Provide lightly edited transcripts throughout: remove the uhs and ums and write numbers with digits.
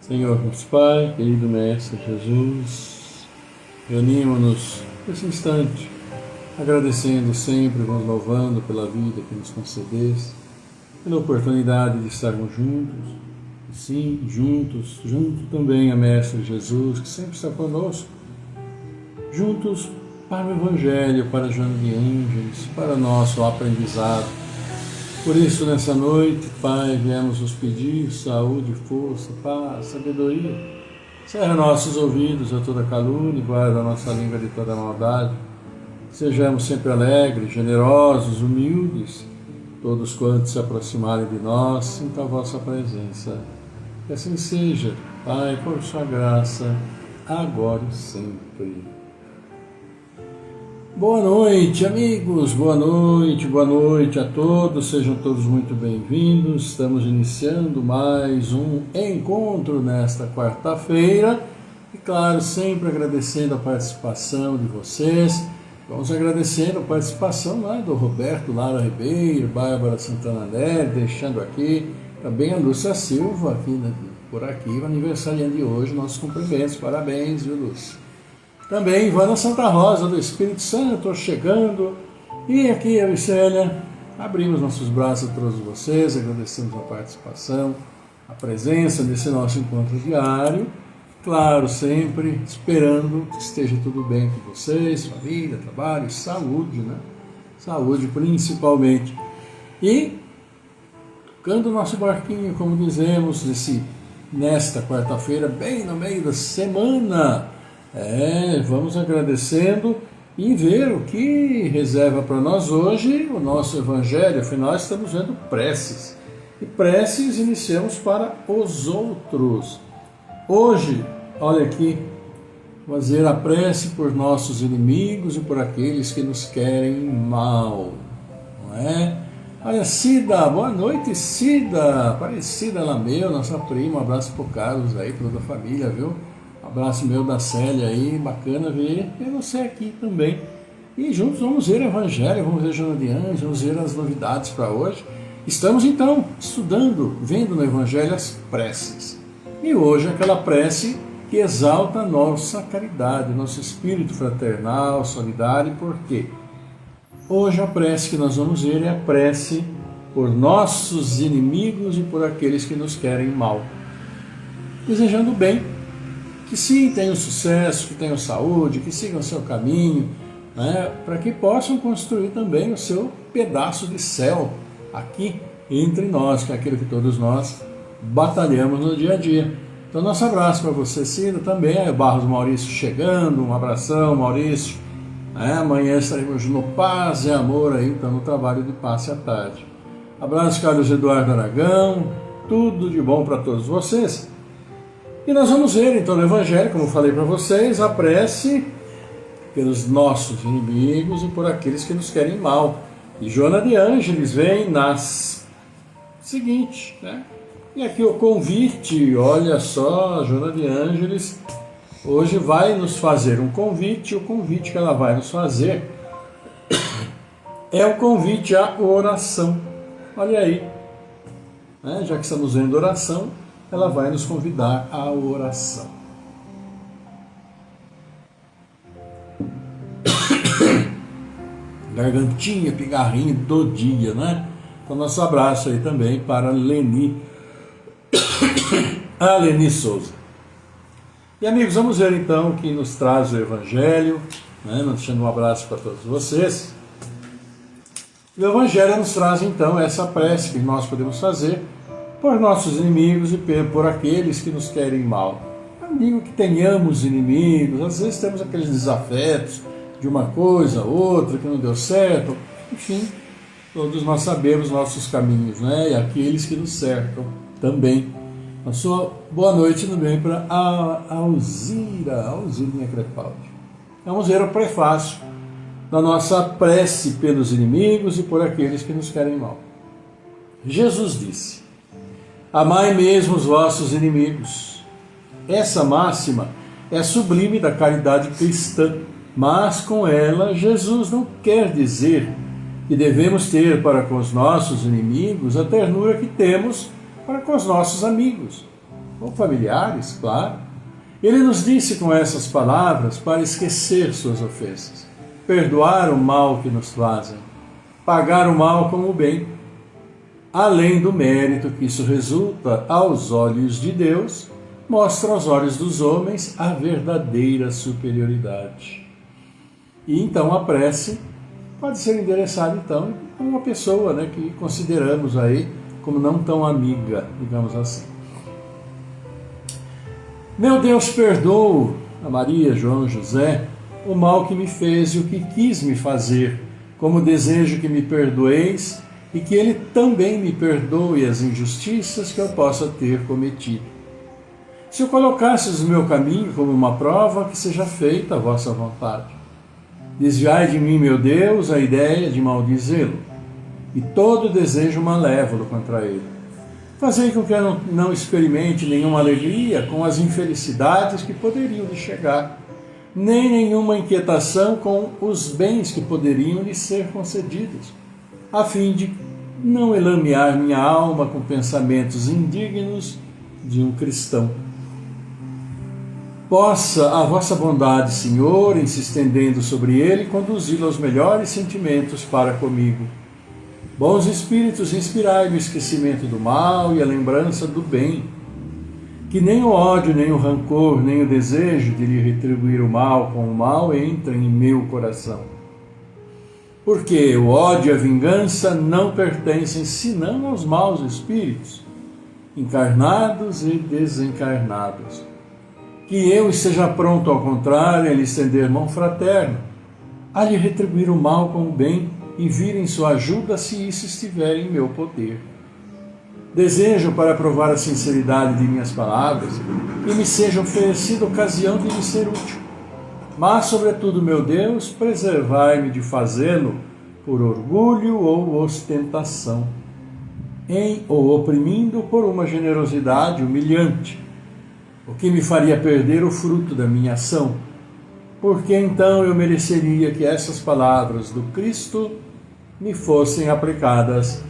Senhor nosso Pai, querido Mestre Jesus, reunimos-nos nesse instante, agradecendo sempre, nos louvando pela vida que nos concedeste, pela oportunidade de estarmos juntos, e sim, junto também a Mestre Jesus, que sempre está conosco, juntos para o Evangelho, para a Joana de Ângeles, para o nosso aprendizado. Por isso, nessa noite, Pai, viemos nos pedir saúde, força, paz, sabedoria. Cerra nossos ouvidos a toda calúnia e guarda a nossa língua de toda maldade. Sejamos sempre alegres, generosos, humildes, todos quantos se aproximarem de nós, sinta a vossa presença. Que assim seja, Pai, por sua graça, agora e sempre. Boa noite, amigos, boa noite a todos, sejam todos muito bem-vindos. Estamos iniciando mais um encontro nesta quarta-feira e, claro, sempre agradecendo a participação de vocês. Vamos agradecendo a participação do Roberto Lara Ribeiro, Bárbara Santana Nery, deixando aqui também a Lúcia Silva, por aqui, o aniversariante de hoje, nossos cumprimentos, parabéns, viu, Lúcia? Também Ivana Santa Rosa do Espírito Santo chegando. E aqui eu e Célia abrimos nossos braços a todos vocês, agradecemos a participação, a presença nesse nosso encontro diário. Claro, sempre esperando que esteja tudo bem com vocês, família, trabalho, saúde, né? Saúde principalmente. E tocando o nosso barquinho, como dizemos, nesta quarta-feira, bem no meio da semana. Vamos agradecendo e ver o que reserva para nós hoje o nosso Evangelho. Afinal, estamos vendo preces. E preces iniciamos para os outros. Hoje, olha aqui, fazer a prece por nossos inimigos e por aqueles que nos querem mal. Não é? Olha, Cida, boa noite, Cida. Aparecida Lameu, nossa prima. Um abraço pro Carlos aí, para toda a família, viu? Abraço meu da Célia aí, bacana ver você aqui também. E juntos vamos ver o Evangelho, vamos ver a Joana de Ângeles, vamos ver as novidades para hoje. Estamos então estudando, vendo no Evangelho as preces. E hoje aquela prece que exalta a nossa caridade, nosso espírito fraternal, solidário, por quê? Hoje a prece que nós vamos ver é a prece por nossos inimigos e por aqueles que nos querem mal. Desejando bem, que sim, tenham sucesso, que tenham saúde, que sigam o seu caminho, né, para que possam construir também o seu pedaço de céu aqui entre nós, que é aquilo que todos nós batalhamos no dia a dia. Então, nosso abraço para você, Cida, também, o Barros Maurício chegando, um abração, Maurício. Amanhã estaremos no Paz e Amor, aí, então, no trabalho de passe à tarde. Abraço, Carlos Eduardo Aragão, tudo de bom para todos vocês. E nós vamos ver então no Evangelho, como falei para vocês, a prece pelos nossos inimigos e por aqueles que nos querem mal. E Joana de Ângeles vem nas seguinte, né? E aqui o convite, olha só, a Joana de Ângeles hoje vai nos fazer um convite, o convite que ela vai nos fazer é o convite à oração. Olha aí, né? Já que estamos vendo oração, ela vai nos convidar à oração. Gargantinha, pigarrinho do dia, né? Então, nosso abraço aí também para Leni, a Leni Souza. E amigos, vamos ver então o que nos traz o Evangelho, né? Deixando um abraço para todos vocês. O Evangelho nos traz então essa prece que nós podemos fazer por nossos inimigos e por aqueles que nos querem mal. Não digo que tenhamos inimigos, às vezes temos aqueles desafetos de uma coisa, outra, que não deu certo. Enfim, todos nós sabemos nossos caminhos, né? E aqueles que nos cercam também. A sua boa noite também para a Alzirinha Crepaldi. Vamos ver o prefácio da nossa prece pelos inimigos e por aqueles que nos querem mal. Jesus disse: amai mesmo os vossos inimigos. Essa máxima é sublime da caridade cristã, mas com ela Jesus não quer dizer que devemos ter para com os nossos inimigos a ternura que temos para com os nossos amigos. ou familiares, claro. Ele nos disse com essas palavras para esquecer suas ofensas, perdoar o mal que nos fazem, pagar o mal com o bem, além do mérito que isso resulta aos olhos de Deus, mostra aos olhos dos homens a verdadeira superioridade. E então a prece pode ser endereçada então a uma pessoa, né, que consideramos aí como não tão amiga, digamos assim. Meu Deus, perdoa a Maria, João, José, o mal que me fez e o que quis me fazer, como desejo que me perdoeis e que ele também me perdoe as injustiças que eu possa ter cometido. Se eu colocasses o meu caminho como uma prova, que seja feita a vossa vontade. Desviai de mim, meu Deus, a ideia de maldizê-lo, e todo desejo malévolo contra ele. Fazei com que eu não experimente nenhuma alegria com as infelicidades que poderiam lhe chegar, nem nenhuma inquietação com os bens que poderiam lhe ser concedidos, a fim de não elamear minha alma com pensamentos indignos de um cristão. Possa a vossa bondade, Senhor, em se estendendo sobre ele, conduzi-lo aos melhores sentimentos para comigo. Bons Espíritos, inspirai-me o esquecimento do mal e a lembrança do bem. Que nem o ódio, nem o rancor, nem o desejo de lhe retribuir o mal com o mal entrem em meu coração. Porque o ódio e a vingança não pertencem senão aos maus espíritos, encarnados e desencarnados. Que eu esteja pronto, ao contrário, a lhe estender mão fraterna, a lhe retribuir o mal com o bem e vir em sua ajuda se isso estiver em meu poder. Desejo, para provar a sinceridade de minhas palavras, que me seja oferecida ocasião de lhe ser útil. Mas, sobretudo, meu Deus, preservai-me de fazê-lo por orgulho ou ostentação, em ou oprimindo por uma generosidade humilhante, o que me faria perder o fruto da minha ação, porque então eu mereceria que essas palavras do Cristo me fossem aplicadas: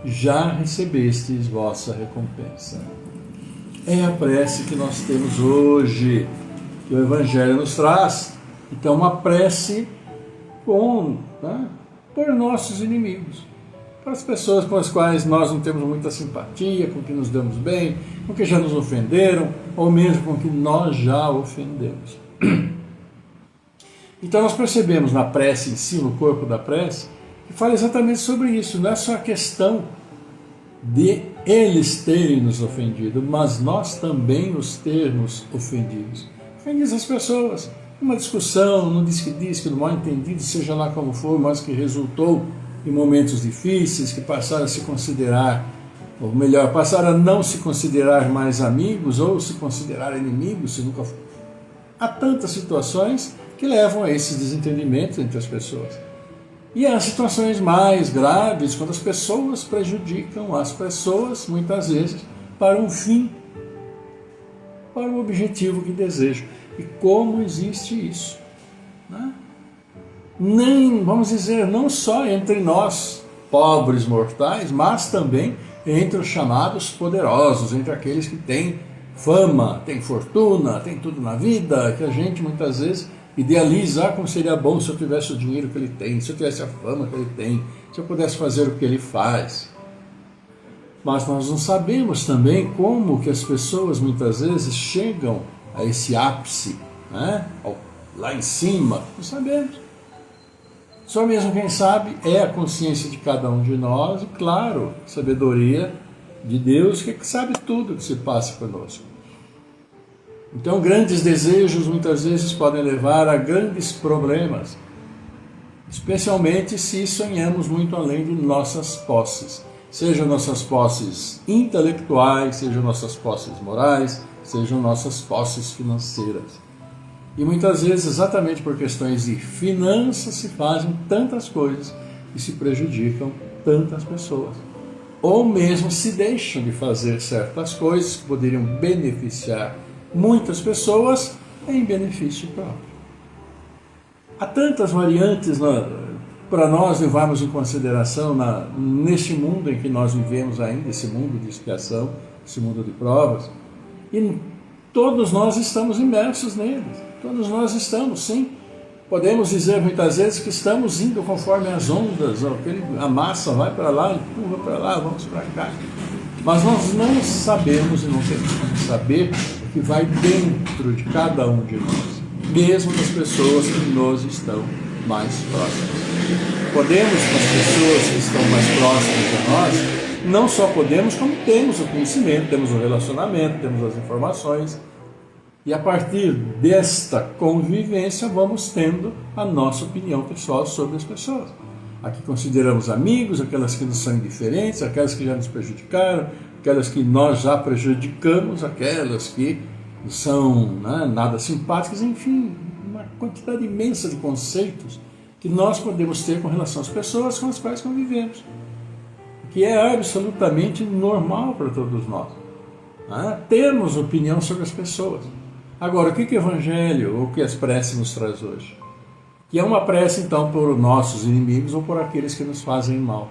já recebestes vossa recompensa. É a prece que nós temos hoje, que o Evangelho nos traz. Então, uma prece por nossos inimigos, para as pessoas com as quais nós não temos muita simpatia, com que nos damos bem, com que já nos ofenderam, ou mesmo com que nós já ofendemos. Então nós percebemos na prece em si, no corpo da prece, que fala exatamente sobre isso. Não é só a questão de eles terem nos ofendido, mas nós também os termos ofendidos. Ofendidas as pessoas, numa discussão, no disque-disque, no mal-entendido, seja lá como for, mas que resultou em momentos difíceis, que passaram a se considerar, ou melhor, passaram a não se considerar mais amigos, ou se considerar inimigos, se nunca for. Há tantas situações que levam a esses desentendimentos entre as pessoas. E há situações mais graves, quando as pessoas prejudicam as pessoas, muitas vezes, para um fim, para o objetivo que desejam. E como existe isso? Nem, vamos dizer, não só entre nós, pobres mortais, mas também entre os chamados poderosos, entre aqueles que têm fama, têm fortuna, têm tudo na vida, que a gente muitas vezes idealiza: como seria bom se eu tivesse o dinheiro que ele tem, se eu tivesse a fama que ele tem, se eu pudesse fazer o que ele faz. Mas nós não sabemos também como que as pessoas muitas vezes chegam a esse ápice, lá em cima. Não sabemos. Só mesmo quem sabe é a consciência de cada um de nós e, claro, a sabedoria de Deus, que sabe tudo que se passa conosco. Então, grandes desejos muitas vezes podem levar a grandes problemas, especialmente se sonhamos muito além de nossas posses, sejam nossas posses intelectuais, sejam nossas posses morais, sejam nossas posses financeiras. E muitas vezes, exatamente por questões de finanças, se fazem tantas coisas e se prejudicam tantas pessoas. Ou mesmo se deixam de fazer certas coisas que poderiam beneficiar muitas pessoas em benefício próprio. Há tantas variantes para nós levarmos em consideração neste mundo em que nós vivemos ainda, esse mundo de expiação, esse mundo de provas. E todos nós estamos imersos neles. Todos nós estamos, sim. Podemos dizer muitas vezes que estamos indo conforme as ondas, a massa vai para lá, empurra para lá, vamos para cá. Mas nós não sabemos e não temos como saber o que vai dentro de cada um de nós, mesmo das pessoas que nos estão mais próximas. Podemos, com as pessoas que estão mais próximas a nós, não só podemos, como temos o conhecimento, temos o relacionamento, temos as informações. E a partir desta convivência vamos tendo a nossa opinião pessoal sobre as pessoas. Aqui consideramos amigos, aquelas que nos são indiferentes, aquelas que já nos prejudicaram, aquelas que nós já prejudicamos, aquelas que são nada simpáticas, enfim, uma quantidade imensa de conceitos que nós podemos ter com relação às pessoas com as quais convivemos, que é absolutamente normal para todos nós. Termos opinião sobre as pessoas. Agora, o que o Evangelho, ou o que as preces nos traz hoje? Que é uma prece, então, por nossos inimigos ou por aqueles que nos fazem mal.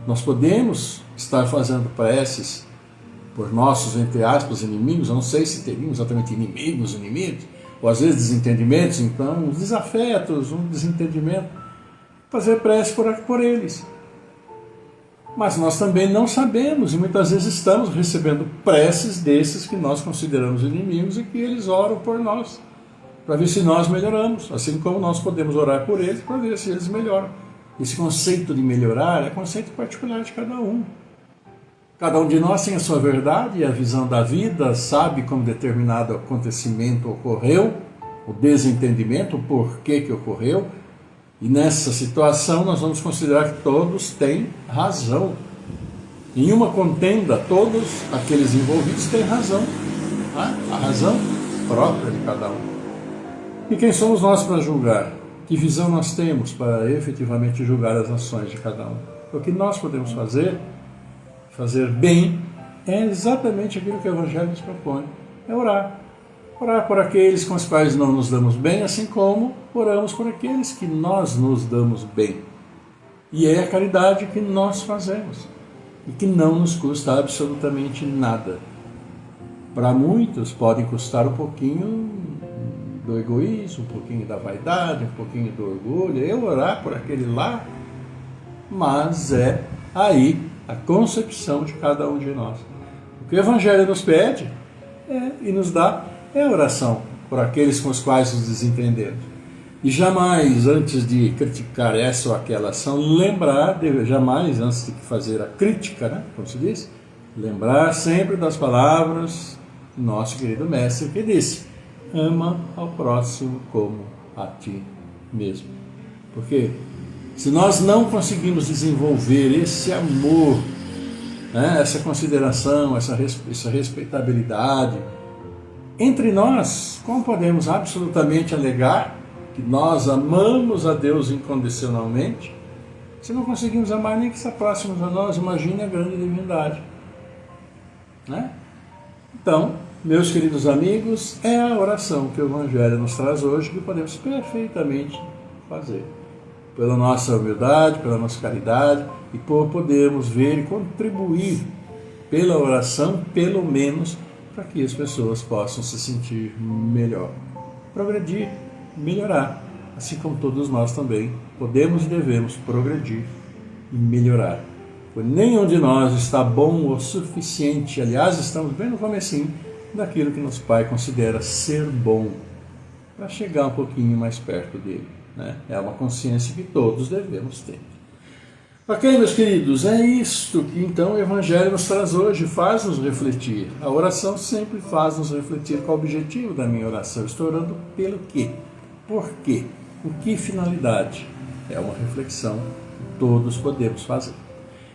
Nós podemos estar fazendo preces por nossos, entre aspas, inimigos, eu não sei se teríamos exatamente inimigos, ou às vezes desentendimentos, então, uns desafetos, um desentendimento, fazer prece por eles. Mas nós também não sabemos, e muitas vezes estamos recebendo preces desses que nós consideramos inimigos e que eles oram por nós, para ver se nós melhoramos, assim como nós podemos orar por eles para ver se eles melhoram. Esse conceito de melhorar é conceito particular de cada um. Cada um de nós tem a sua verdade e a visão da vida, sabe como determinado acontecimento ocorreu, o desentendimento, o porquê que ocorreu. E nessa situação nós vamos considerar que todos têm razão. Em uma contenda, todos aqueles envolvidos têm razão. A razão própria de cada um. E quem somos nós para julgar? Que visão nós temos para efetivamente julgar as ações de cada um? O que nós podemos fazer bem, é exatamente aquilo que o Evangelho nos propõe. É orar. Orar por aqueles com os quais não nos damos bem, assim como oramos por aqueles que nós nos damos bem. E é a caridade que nós fazemos e que não nos custa absolutamente nada. Para muitos pode custar um pouquinho do egoísmo, um pouquinho da vaidade, um pouquinho do orgulho, eu orar por aquele lá, mas é aí a concepção de cada um de nós. O que o Evangelho nos pede e nos dá é a oração por aqueles com os quais nos desentendemos. E jamais, antes de criticar essa ou aquela ação, jamais, antes de fazer a crítica, como se diz, lembrar sempre das palavras do nosso querido Mestre, que disse: ama ao próximo como a ti mesmo. Porque se nós não conseguimos desenvolver esse amor, essa consideração, essa respeitabilidade entre nós, como podemos absolutamente alegar que nós amamos a Deus incondicionalmente, se não conseguimos amar nem que está próximos a nós? Imagine a grande divindade. Então, meus queridos amigos, é a oração que o Evangelho nos traz hoje que podemos perfeitamente fazer. Pela nossa humildade, pela nossa caridade e por podermos ver e contribuir pela oração, pelo menos, para que as pessoas possam se sentir melhor, progredir, melhorar, assim como todos nós também podemos e devemos progredir e melhorar. Pois nenhum de nós está bom o suficiente, aliás, estamos bem no comecinho daquilo que nosso Pai considera ser bom, para chegar um pouquinho mais perto dele. É uma consciência que todos devemos ter. Ok, meus queridos, é isto que então o Evangelho nos traz hoje, faz-nos refletir. A oração sempre faz-nos refletir. Qual o objetivo da minha oração? Estou orando pelo quê? Por quê? Com que finalidade? É uma reflexão que todos podemos fazer.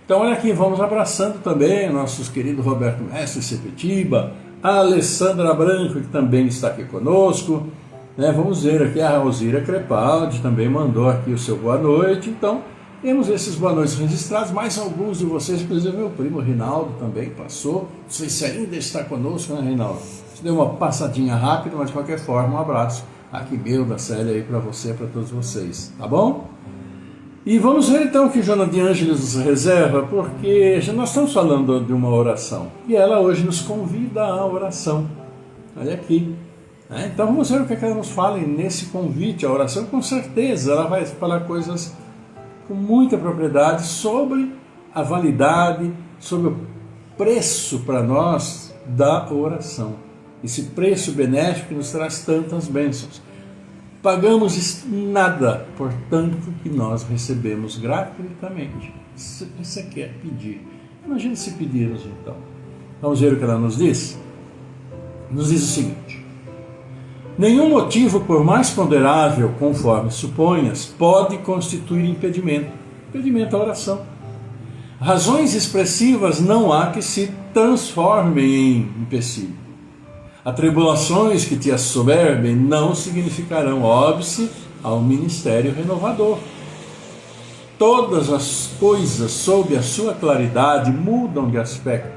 Então, olha aqui, vamos abraçando também nossos queridos Roberto Mestre Sepetiba, a Alessandra Branco, que também está aqui conosco. Vamos ver aqui, a Alzira Crepaldi também mandou aqui o seu boa noite. Então, temos esses boa noites registrados, mais alguns de vocês, inclusive meu primo Reinaldo também passou. Não sei se ainda está conosco, né, Reinaldo? Deu uma passadinha rápida, mas de qualquer forma, um abraço aqui meu, da Célia, aí para você e para todos vocês, tá bom? E vamos ver então o que Joana de Ângeles nos reserva, porque nós estamos falando de uma oração, e ela hoje nos convida à oração. olha aqui. Então vamos ver o que ela nos fala nesse convite à oração. Com certeza ela vai falar coisas com muita propriedade sobre a validade, sobre o preço para nós da oração. Esse preço benéfico que nos traz tantas bênçãos. Pagamos nada por tanto que nós recebemos gratuitamente. Isso aqui é pedir. Imagine se pedirmos então. Vamos ver o que ela nos diz? Nos diz o seguinte: nenhum motivo, por mais ponderável, conforme suponhas, pode constituir impedimento à oração. Razões expressivas não há que se transformem em empecilho. Atribulações que te assoberbem não significarão óbice ao ministério renovador. Todas as coisas, sob a sua claridade, mudam de aspecto,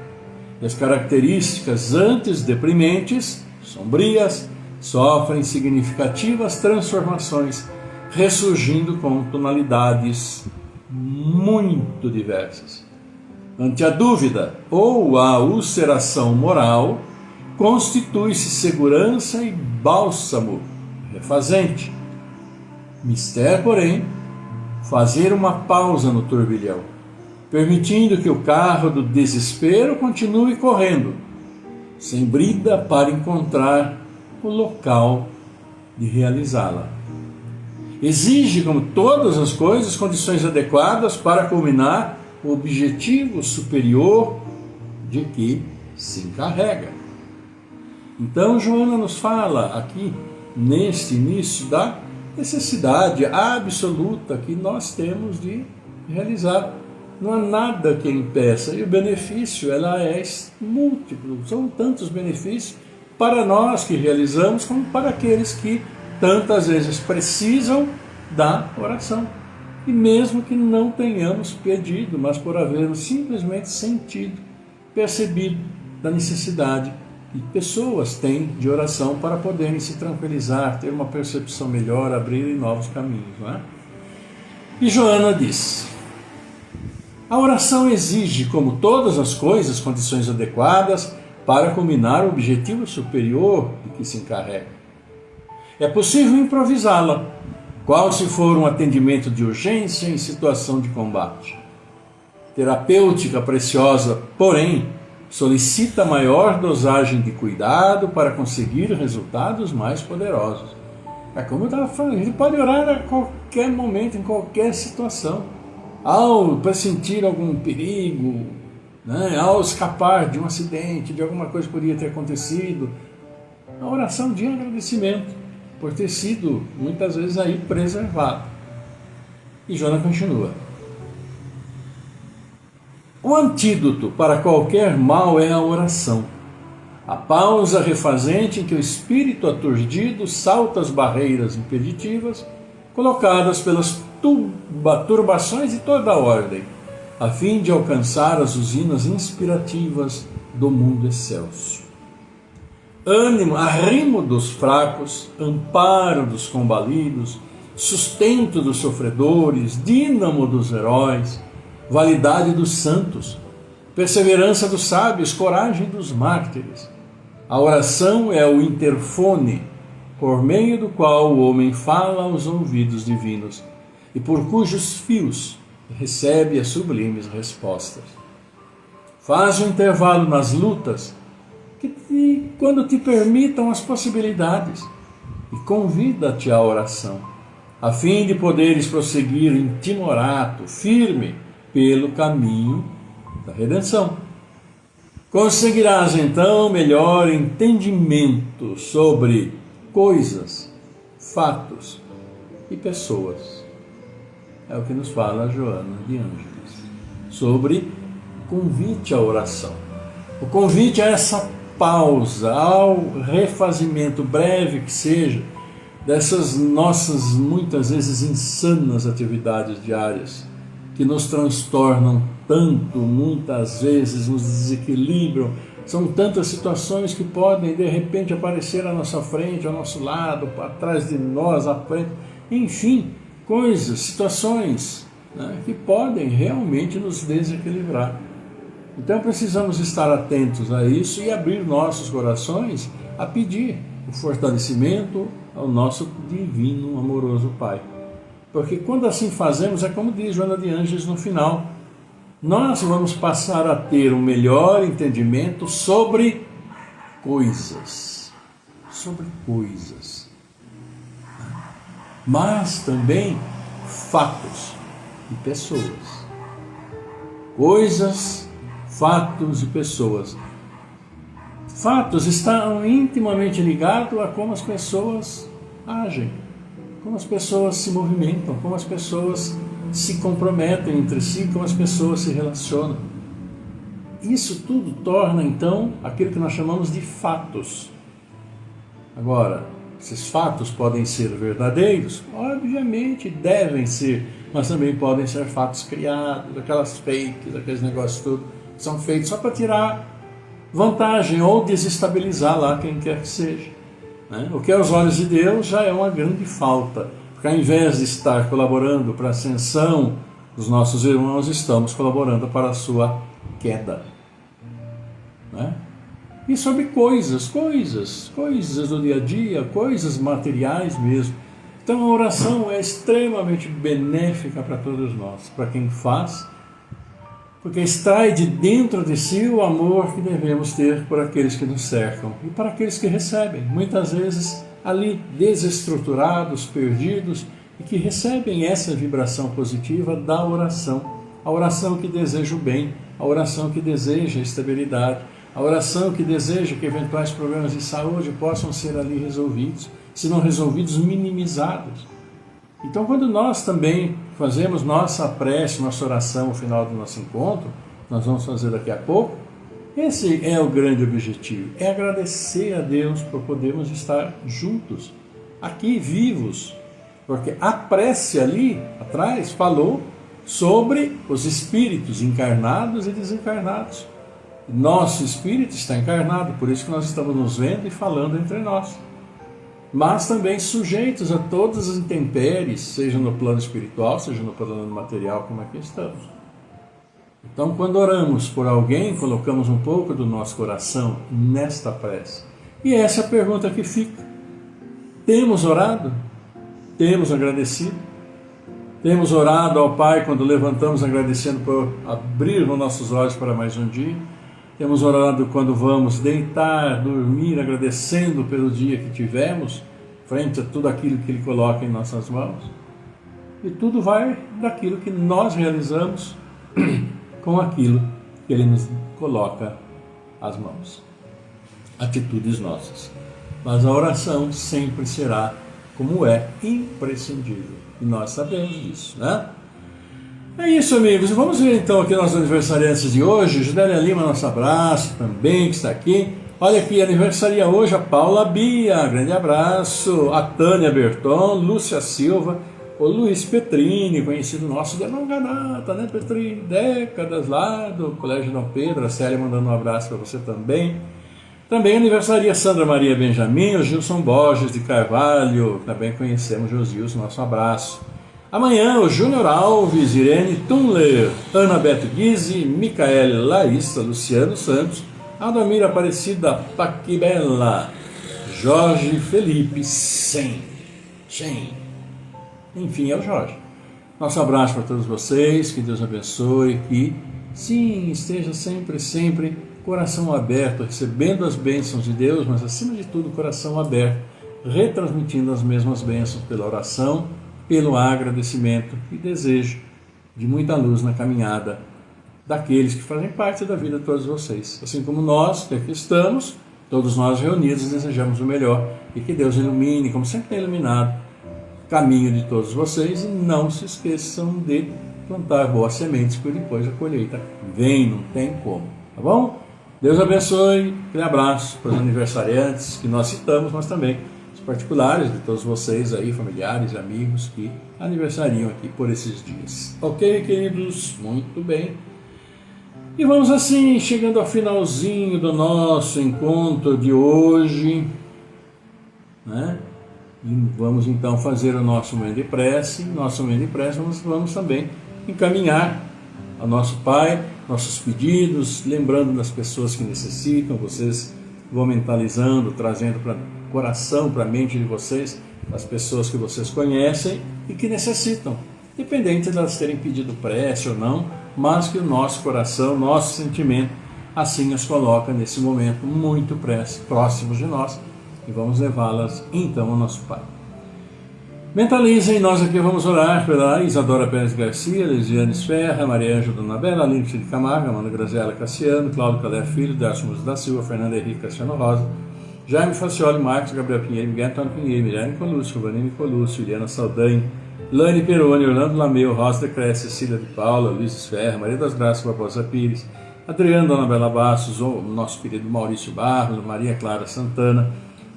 e as características antes deprimentes, sombrias, sofrem significativas transformações, ressurgindo com tonalidades muito diversas. Ante a dúvida ou a ulceração moral, constitui-se segurança e bálsamo refazente. Mister, porém, fazer uma pausa no turbilhão, permitindo que o carro do desespero continue correndo, sem brida para encontrar o local de realizá-la. Exige, como todas as coisas, condições adequadas para culminar o objetivo superior de que se encarrega. Então, Joana nos fala aqui, neste início, da necessidade absoluta que nós temos de realizar. Não há nada que impeça, e o benefício ela é múltiplo, são tantos benefícios para nós que realizamos, como para aqueles que tantas vezes precisam da oração. E mesmo que não tenhamos pedido, mas por havermos simplesmente sentido, percebido da necessidade que pessoas têm de oração para poderem se tranquilizar, ter uma percepção melhor, abrirem novos caminhos, não é? E Joana diz: a oração exige, como todas as coisas, condições adequadas para culminar o objetivo superior de que se encarrega. É possível improvisá-la, qual se for um atendimento de urgência em situação de combate. Terapêutica preciosa, porém, solicita maior dosagem de cuidado para conseguir resultados mais poderosos. É como eu estava falando, a gente pode orar a qualquer momento, em qualquer situação. Ao pressentir algum perigo, né, ao escapar de um acidente, de alguma coisa que poderia ter acontecido, a oração de agradecimento por ter sido, muitas vezes, aí preservado. E Joana continua: o antídoto para qualquer mal é a oração. A pausa refazente em que o espírito aturdido salta as barreiras impeditivas colocadas pelas turbações de toda a ordem, a fim de alcançar as usinas inspirativas do mundo excelso. Ânimo, arrimo dos fracos, amparo dos combalidos, sustento dos sofredores, dínamo dos heróis, validade dos santos, perseverança dos sábios, coragem dos mártires. A oração é o interfone por meio do qual o homem fala aos ouvidos divinos e por cujos fios recebe as sublimes respostas. Faz um intervalo nas lutas quando te permitam as possibilidades e convida-te à oração, a fim de poderes prosseguir em timorato, firme, pelo caminho da redenção. Conseguirás então melhor entendimento sobre coisas, fatos e pessoas. É o que nos fala Joana de Ângeles sobre convite à oração. O convite a essa pausa, ao refazimento breve que seja dessas nossas muitas vezes insanas atividades diárias que nos transtornam tanto, muitas vezes nos desequilibram. São tantas situações que podem de repente aparecer à nossa frente, ao nosso lado, atrás de nós, à frente, enfim, coisas, situações, né, que podem realmente nos desequilibrar. Então precisamos estar atentos a isso e abrir nossos corações a pedir o fortalecimento ao nosso divino, amoroso Pai. Porque quando assim fazemos, é como diz Joana de Ângeles no final, nós vamos passar a ter um melhor entendimento sobre coisas. Sobre coisas. Mas também fatos e pessoas. Coisas, fatos e pessoas. Fatos estão intimamente ligados a como as pessoas agem, como as pessoas se movimentam, como as pessoas se comprometem entre si, como as pessoas se relacionam. Isso tudo torna, então, aquilo que nós chamamos de fatos. Agora, esses fatos podem ser verdadeiros? Obviamente devem ser, mas também podem ser fatos criados, aquelas fakes, aqueles negócios todos, que são feitos só para tirar vantagem ou desestabilizar lá quem quer que seja. Né? O que aos olhos de Deus já é uma grande falta, porque ao invés de estar colaborando para a ascensão dos nossos irmãos, estamos colaborando para a sua queda. Né? E sobre coisas do dia a dia, coisas materiais mesmo. Então a oração é extremamente benéfica para todos nós, para quem faz, porque extrai de dentro de si o amor que devemos ter por aqueles que nos cercam e para aqueles que recebem, muitas vezes ali desestruturados, perdidos, e que recebem essa vibração positiva da oração, a oração que deseja o bem, a oração que deseja a estabilidade, a oração que deseja que eventuais problemas de saúde possam ser ali resolvidos, se não resolvidos, minimizados. Então, quando nós também fazemos nossa prece, nossa oração no final do nosso encontro, nós vamos fazer daqui a pouco, esse é o grande objetivo, é agradecer a Deus por podermos estar juntos, aqui vivos, porque a prece ali atrás falou sobre os espíritos encarnados e desencarnados. Nosso espírito está encarnado, por isso que nós estamos nos vendo e falando entre nós. Mas também sujeitos a todas as intempéries, seja no plano espiritual, seja no plano material, como aqui estamos. Então, quando oramos por alguém, colocamos um pouco do nosso coração nesta prece. E essa é a pergunta que fica. Temos orado? Temos agradecido? Temos orado ao Pai quando levantamos agradecendo por abrir os nossos olhos para mais um dia? Temos orado quando vamos deitar, dormir, agradecendo pelo dia que tivemos, frente a tudo aquilo que Ele coloca em nossas mãos? E tudo vai daquilo que nós realizamos com aquilo que Ele nos coloca às mãos. Atitudes nossas. Mas a oração sempre será, como é, imprescindível. E nós sabemos disso, né? É isso, amigos. Vamos ver então aqui nossos aniversariantes de hoje. Judélia Lima, nosso abraço também, que está aqui. Olha aqui, aniversaria hoje a Paula Bia, grande abraço. A Tânia Berton, Lúcia Silva, o Luiz Petrini, conhecido nosso de longa data, né, Petrini? Décadas lá do Colégio Dom Pedro. A Célia mandando um abraço para você também. Também aniversaria Sandra Maria Benjamin, o Gilson Borges de Carvalho, também conhecemos o Gilson, nosso abraço. Amanhã o Júnior Alves, Irene Tunler, Ana Beto Guise, Micaele Larissa, Luciano Santos, Adamira Aparecida Paquibela, Jorge Felipe Sem. Enfim, é o Jorge. Nosso abraço para todos vocês, que Deus abençoe, que sim, esteja sempre coração aberto, recebendo as bênçãos de Deus, mas acima de tudo coração aberto, retransmitindo as mesmas bênçãos pela oração, pelo agradecimento e desejo de muita luz na caminhada daqueles que fazem parte da vida de todos vocês. Assim como nós, que aqui estamos, todos nós reunidos, desejamos o melhor e que Deus ilumine, como sempre tem iluminado, o caminho de todos vocês, e não se esqueçam de plantar boas sementes, porque depois a colheita vem, não tem como, tá bom? Deus abençoe, aquele abraço para os aniversariantes que nós citamos, mas também os particulares de todos vocês aí, familiares e amigos que aniversariam aqui por esses dias. Ok, queridos? Muito bem. E vamos assim, chegando ao finalzinho do nosso encontro de hoje, né? E vamos então fazer o nosso momento de prece. Nosso momento de prece, vamos também encaminhar ao nosso Pai nossos pedidos, lembrando das pessoas que necessitam. Vocês vou mentalizando, trazendo para o coração, para a mente de vocês, as pessoas que vocês conhecem e que necessitam, independente de elas terem pedido prece ou não, mas que o nosso coração, nosso sentimento, assim as coloca nesse momento muito próximos de nós, e vamos levá-las então ao nosso Pai. Mentalizem, nós aqui vamos orar pela Isadora Pérez Garcia, Lisiane Ferra, Maria Ângela Dona Bela, Aline de Camargo, Amanda Graziela Cassiano, Cláudio Calé Filho, Décio da Silva, Fernanda Henrique Cassiano Rosa, Jaime Facioli, Marcos, Gabriel Pinheiro, Miguel Antônio Pinheiro, Miriam Colúcio, Vanini Colúcio, Iliana Saldanha, Lane Peroni, Orlando Lameu, Rosa de Cresce, Cecília de Paula, Luiz Ferra, Maria das Graças Barbosa Pires, Adriano Dona Bela Bastos, o nosso querido Maurício Barros, Maria Clara Santana,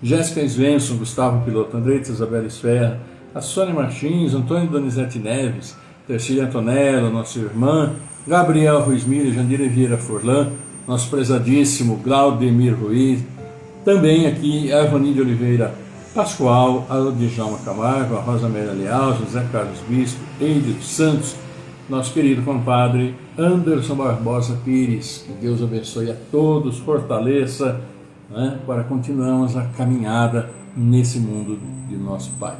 Jéssica Svensson, Gustavo Piloto Andreita, Isabela Esferra, a Sônia Martins, Antônio Donizete Neves, Tercília Antonella, nossa irmã, Gabriel Ruiz Mira, Jandira Vieira Forlan, nosso prezadíssimo Glaudemir Ruiz, também aqui a Ivani de Oliveira Pascoal, a Djalma Camargo, a Rosa Amélia Leal, José Carlos Bispo, Eide dos Santos, nosso querido compadre Anderson Barbosa Pires. Que Deus abençoe a todos, fortaleça, né, para continuarmos a caminhada nesse mundo de nosso Pai.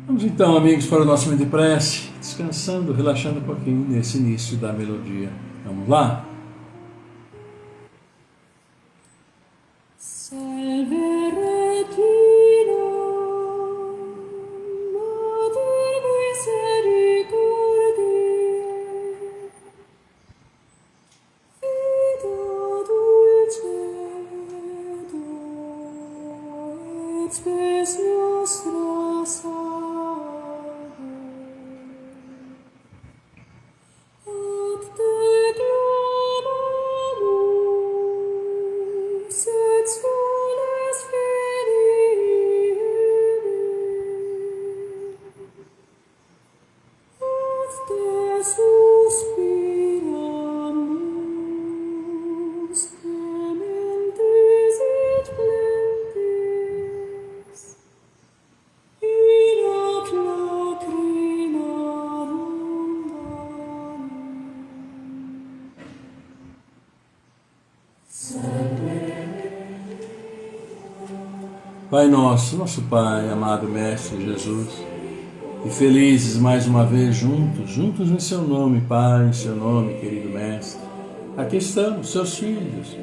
Vamos então, amigos, para o nosso momento de prece, descansando, relaxando um pouquinho nesse início da melodia. Vamos lá? Salve Regina, Mater misericordiae, Vita dulcedo, et spes nostra salve. Pai nosso, nosso Pai, amado Mestre Jesus, e felizes mais uma vez juntos em seu nome, Pai, em seu nome, querido Mestre. Aqui estamos, seus filhos,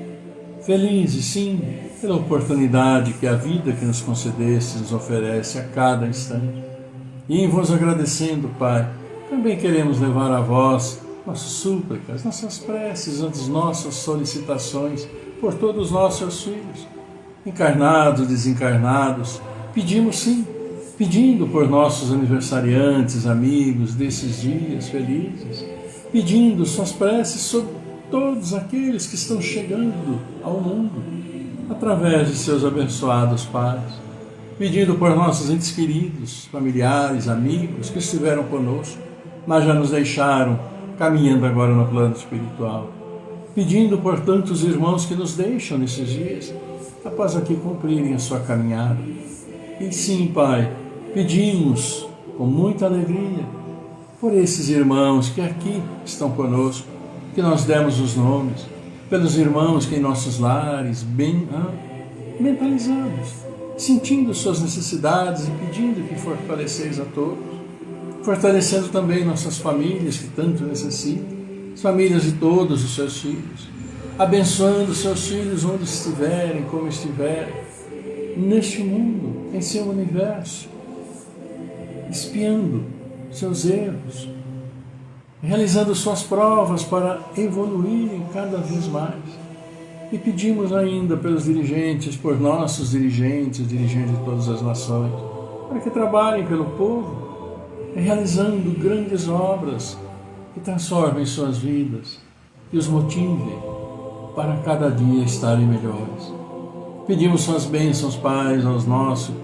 felizes, sim, pela oportunidade que a vida que nos concedeste nos oferece a cada instante. E em vos agradecendo, Pai, também queremos levar a vós nossas súplicas, nossas preces, as nossas solicitações por todos nós, seus filhos, encarnados, desencarnados. Pedimos sim, pedindo por nossos aniversariantes, amigos desses dias felizes, pedindo suas preces sobre todos aqueles que estão chegando ao mundo, através de seus abençoados pais, pedindo por nossos entes queridos, familiares, amigos que estiveram conosco, mas já nos deixaram, caminhando agora no plano espiritual, pedindo por tantos irmãos que nos deixam nesses dias, após aqui cumprirem a sua caminhada. E sim, Pai, pedimos com muita alegria por esses irmãos que aqui estão conosco, que nós demos os nomes, pelos irmãos que em nossos lares bem mentalizamos, sentindo suas necessidades e pedindo que fortaleceis a todos, fortalecendo também nossas famílias que tanto necessitam, as famílias de todos os seus filhos, abençoando seus filhos onde estiverem, como estiverem, neste mundo, em seu universo, espiando seus erros, realizando suas provas para evoluírem cada vez mais. E pedimos ainda pelos dirigentes, por nossos dirigentes de todas as nações, para que trabalhem pelo povo, realizando grandes obras que transformem suas vidas e os motivem para cada dia estarem melhores. Pedimos suas bênçãos, Pai, aos nossos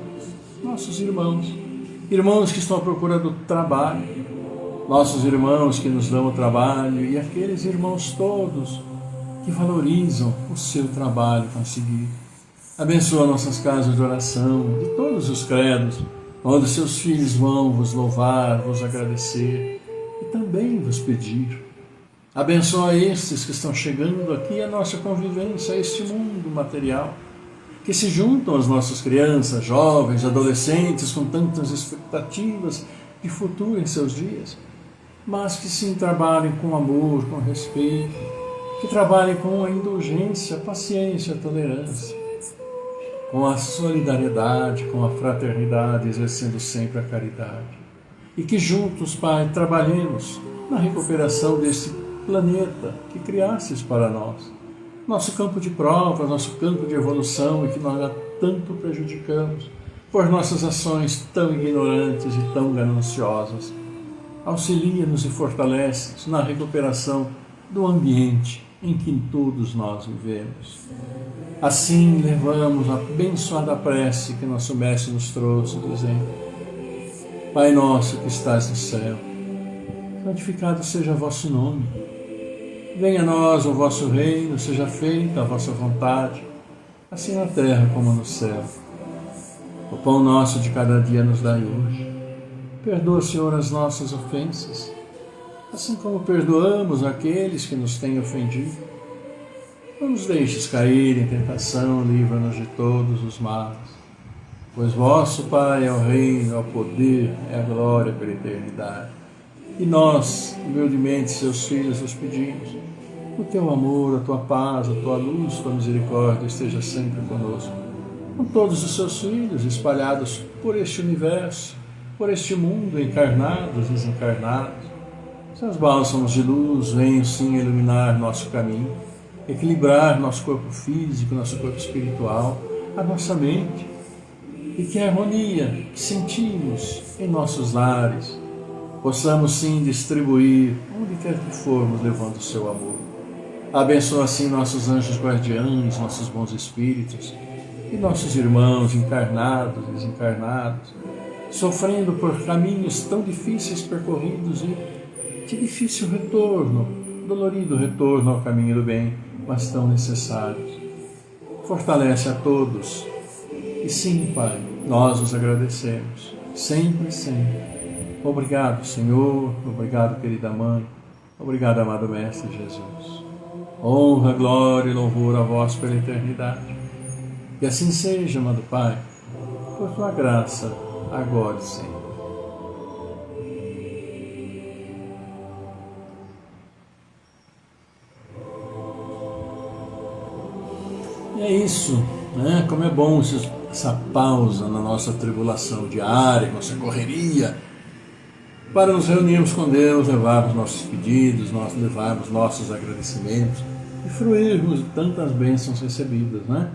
irmãos que estão à procura do trabalho, nossos irmãos que nos dão o trabalho e aqueles irmãos todos que valorizam o seu trabalho conseguido. Abençoa nossas casas de oração, de todos os credos, onde seus filhos vão vos louvar, vos agradecer e também vos pedir. Abençoa estes que estão chegando aqui à nossa convivência, a este mundo material, que se juntam às nossas crianças, jovens, adolescentes, com tantas expectativas de futuro em seus dias, mas que sim trabalhem com amor, com respeito, que trabalhem com a indulgência, a paciência, a tolerância, com a solidariedade, com a fraternidade, exercendo sempre a caridade. E que juntos, Pai, trabalhemos na recuperação desse planeta que criastes para nós. Nosso campo de prova, nosso campo de evolução e que nós já tanto prejudicamos por nossas ações tão ignorantes e tão gananciosas. Auxilia-nos e fortalece-nos na recuperação do ambiente em que todos nós vivemos. Assim levamos a abençoada prece que nosso Mestre nos trouxe, dizendo: Pai nosso que estás no céu, santificado seja vosso nome. Venha a nós o vosso reino, seja feita a vossa vontade, assim na terra como no céu. O pão nosso de cada dia nos dai hoje. Perdoa, Senhor, as nossas ofensas, assim como perdoamos aqueles que nos têm ofendido. Não nos deixes cair em tentação, livra-nos de todos os males. Pois vosso, Pai, é o reino, é o poder, é a glória pela eternidade. E nós, humildemente, seus filhos, os pedimos: o teu amor, a tua paz, a tua luz, a tua misericórdia esteja sempre conosco, com todos os seus filhos espalhados por este universo, por este mundo, encarnados, desencarnados. Seus bálsamos de luz venham sim iluminar nosso caminho, equilibrar nosso corpo físico, nosso corpo espiritual, a nossa mente, e que a harmonia que sentimos em nossos lares possamos sim distribuir onde quer que formos, levando o seu amor. Abençoa assim nossos anjos guardiães, nossos bons espíritos e nossos irmãos encarnados e desencarnados, sofrendo por caminhos tão difíceis percorridos e de difícil retorno, dolorido retorno ao caminho do bem, mas tão necessários. Fortalece a todos. E sim, Pai, nós os agradecemos, sempre, sempre. Obrigado, Senhor, obrigado, querida Mãe, obrigado, amado Mestre Jesus. Honra, glória e louvor a vós pela eternidade. E assim seja, amado Pai, por tua graça, agora e sempre. E é isso, né? Como é bom essa pausa na nossa tribulação diária, nossa correria, para nos reunirmos com Deus, levarmos nossos pedidos, levarmos nossos agradecimentos e fruirmos de tantas bênçãos recebidas, né?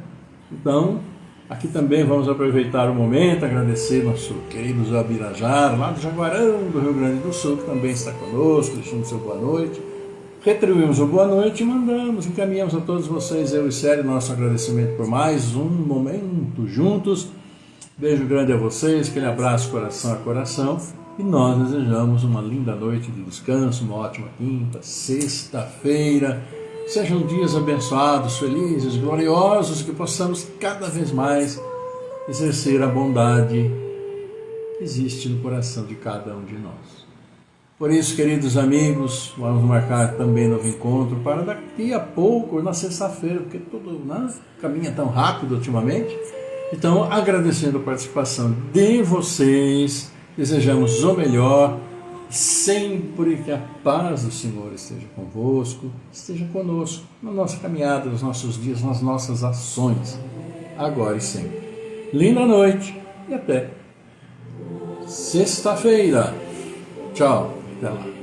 Então, aqui também vamos aproveitar o momento, agradecer nosso querido Zé Birajara, lá do Jaguarão, do Rio Grande do Sul, que também está conosco, deixando seu boa noite. Retribuímos o boa noite e encaminhamos a todos vocês, eu e Célio, nosso agradecimento por mais um momento juntos. Beijo grande a vocês, aquele abraço coração a coração, e nós desejamos uma linda noite de descanso, uma ótima quinta, sexta-feira. Sejam dias abençoados, felizes, gloriosos, que possamos cada vez mais exercer a bondade que existe no coração de cada um de nós. Por isso, queridos amigos, vamos marcar também novo encontro para daqui a pouco, na sexta-feira, porque tudo caminha tão rápido ultimamente. Então, agradecendo a participação de vocês, desejamos o melhor, sempre que a paz do Senhor esteja convosco, esteja conosco, na nossa caminhada, nos nossos dias, nas nossas ações, agora e sempre. Linda noite e até sexta-feira. Tchau, até lá.